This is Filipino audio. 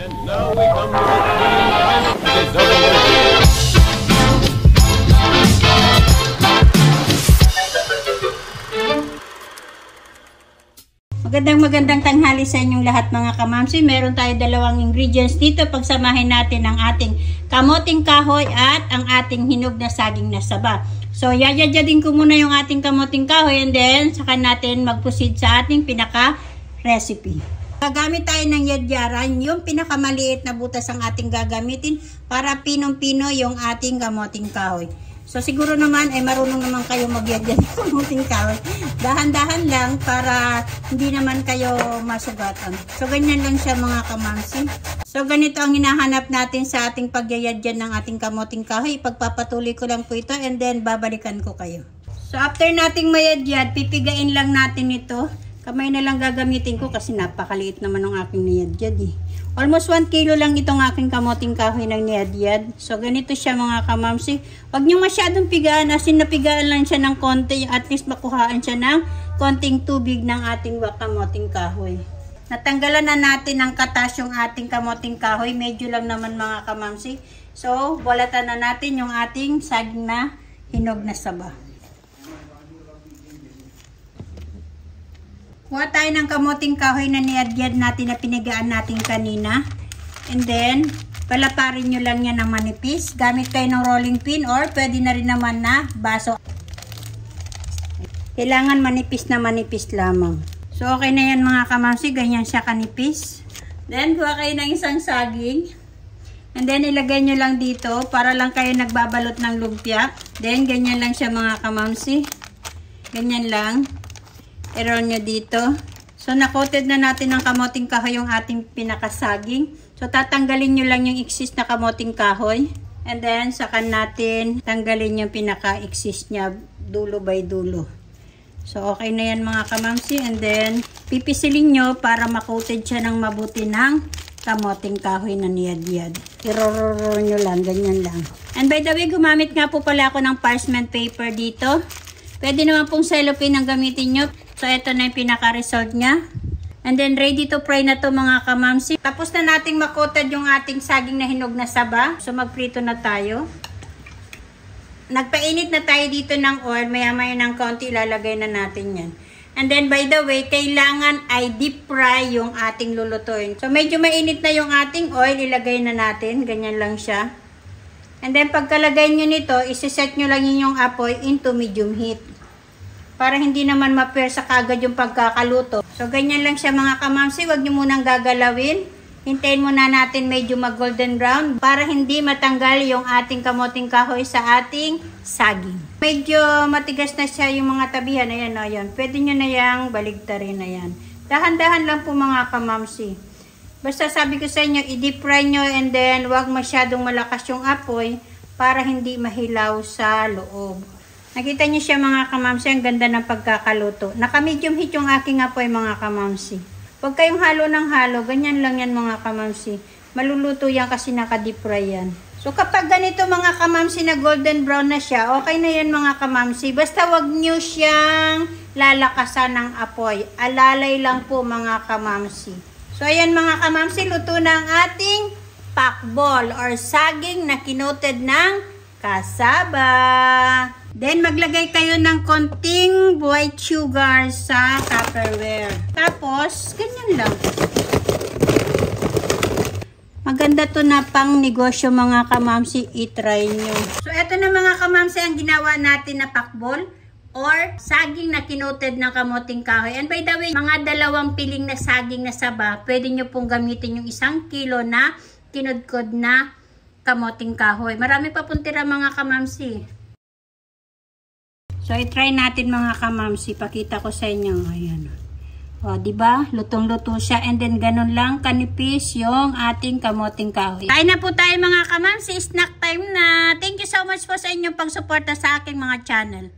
And now we come to the time of deserving. Magandang tanghali sa inyong lahat mga kamamsi. Meron tayo dalawang ingredients dito. Pagsamahin natin ang ating kamoting kahoy at ang ating hinog na saging na saba. So, yayadjadin ko muna yung ating kamoting kahoy and then saka natin mag-proceed sa ating pinaka-recipe. Gagamit tayo ng yadyaran, yung pinakamaliit na butas ang ating gagamitin para pinong-pino yung ating kamoting kahoy. So, siguro naman ay marunong naman kayo magyadyan ng kamoting kahoy. Dahan-dahan lang para hindi naman kayo masugatan. So, ganyan lang siya mga kamamsi. So, ganito ang hinahanap natin sa ating pagyayadyan ng ating kamoting kahoy. Ipagpapatuloy ko lang po ito and then babalikan ko kayo. So, after nating mayadyad, pipigain lang natin ito. Kamay na lang gagamitin ko kasi napakaliit naman ng aking niyadyad eh. Almost 1 kilo lang itong aking kamoting kahoy ng niyadyad. So, ganito siya mga kamamsi. Huwag nyo masyadong pigaan. Asin napigaan lang siya ng konti. At least makuhaan siya ng konting tubig ng ating kamoting kahoy. Natanggalan na natin ng katas yung ating kamoting kahoy. Medyo lang naman mga kamamsi. So, bulatan na natin yung ating saging na hinog na saba. Kuha tayo ng kamoting kahoy na niyadyad natin na pinigaan natin kanina. And then, palaparin nyo lang yan ng manipis. Gamit kayo ng rolling pin or pwede na rin naman na baso. Kailangan manipis na manipis lamang. So, okay na yan mga kamamsi. Ganyan siya kanipis. Then, kuha kayo ng isang saging. And then, ilagay nyo lang dito para lang kayo nagbabalot ng lumpia. Then, ganyan lang siya mga kamamsi. Ganyan lang. I-roll nyo dito. So, na-coated na natin ng kamoting kahoy yung ating pinakasaging. So, tatanggalin nyo lang yung excess na kamoting kahoy. And then, saka natin tanggalin yung pinaka-excess niya dulo by dulo. So, okay na yan mga kamamsi. And then, pipisilin nyo para ma-coated siya ng mabuti ng kamoting kahoy na niyadyad. I-roll nyo lang, ganyan lang. And by the way, gumamit nga po pala ako ng parchment paper dito. Pwede naman pong cellophane ang gamitin nyo. So, ito na yung pinaka-result niya. And then, ready to fry na to mga kamamsi. Tapos na nating makotad yung ating saging na hinog na saba. So, magprito na tayo. Nagpainit na tayo dito ng oil. Maya-maya ng konti, ilalagay na natin yan. And then, by the way, kailangan ay deep fry yung ating lulutuin. So, medyo mainit na yung ating oil. Ilagay na natin. Ganyan lang siya. And then, pagkalagay nyo nito, isiset nyo lang yung apoy into medium heat. Para hindi naman mapersa kagad yung pagkakaluto. So, ganyan lang siya mga kamamsi. Huwag nyo munang gagalawin. Hintayin muna natin medyo mag-golden brown para hindi matanggal yung ating kamoting kahoy sa ating saging. Medyo matigas na siya yung mga tabihan. Ayan o, ayan. Pwede nyo na yung baligtarin na yan. Dahan-dahan lang po mga kamamsi. Basta sabi ko sa inyo, i-deep fry nyo and then huwag masyadong malakas yung apoy para hindi mahilaw sa loob. Nakita niyo siya mga kamamsi, ang ganda ng pagkakaluto. Naka-medium heat yung aking apoy mga kamamsi. Huwag kayong halo ng halo, ganyan lang yan mga kamamsi. Maluluto yan kasi naka-deep fry yan. So kapag ganito mga kamamsi na golden brown na siya, okay na yan mga kamamsi. Basta huwag niyo siyang lalakasan ng apoy. Alalay lang po mga kamamsi. So ayan mga kamamsi, luto na ang ating pakbol or saging na kinoted ng kasaba. Then, maglagay kayo ng konting white sugar sa Tupperware. Tapos, ganyan lang. Maganda to na pang negosyo mga kamamsi. I-try nyo. So, eto na mga kamamsi ang ginawa natin na pakbol or saging na kinoted ng kamoting kahoy. And by the way, mga 2 piling na saging na saba, pwede nyo pong gamitin yung 1 kilo na kinudkod na kamoting kahoy. Marami pa pong tira mga kamamsi. So, i-try natin mga kamamsi. Pakita ko sa inyo. Ayan. O, diba? Lutong-luto siya. And then, ganun lang kanipis yung ating kamoting kahoy. Kain na po tayo mga kamamsi. Snack time na. Thank you so much po sa inyong pagsuporta sa aking mga channel.